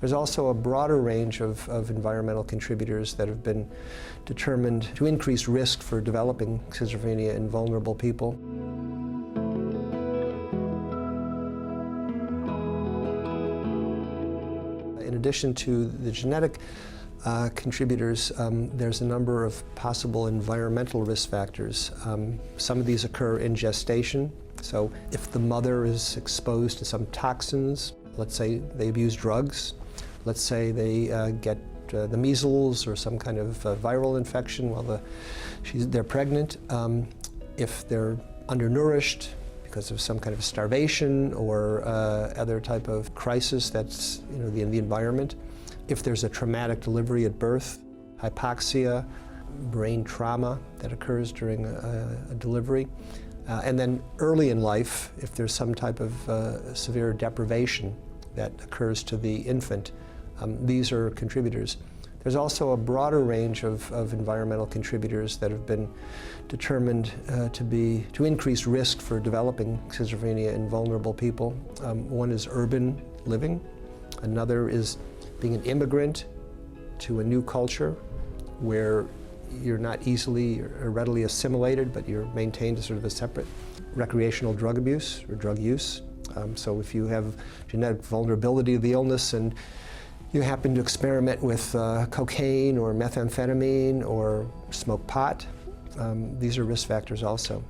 There's also a broader range of environmental contributors that have been determined to increase risk for developing schizophrenia in vulnerable people. In addition to the genetic contributors, there's a number of possible environmental risk factors. Some of these occur in gestation. So if the mother is exposed to some toxins, let's say they abuse drugs, let's say they get the measles or some kind of viral infection while they're pregnant, if they're undernourished because of some kind of starvation or other type of crisis that's in the environment, if there's a traumatic delivery at birth, hypoxia, brain trauma that occurs during a delivery, and then early in life, if there's some type of severe deprivation that occurs to the infant, these are contributors. There's also a broader range of environmental contributors that have been determined to increase risk for developing schizophrenia in vulnerable people. One is urban living. Another is being an immigrant to a new culture where you're not easily or readily assimilated, but you're maintained as sort of a separate. Recreational drug abuse or drug use. So if you have genetic vulnerability to the illness and you happen to experiment with cocaine or methamphetamine or smoke pot, these are risk factors also.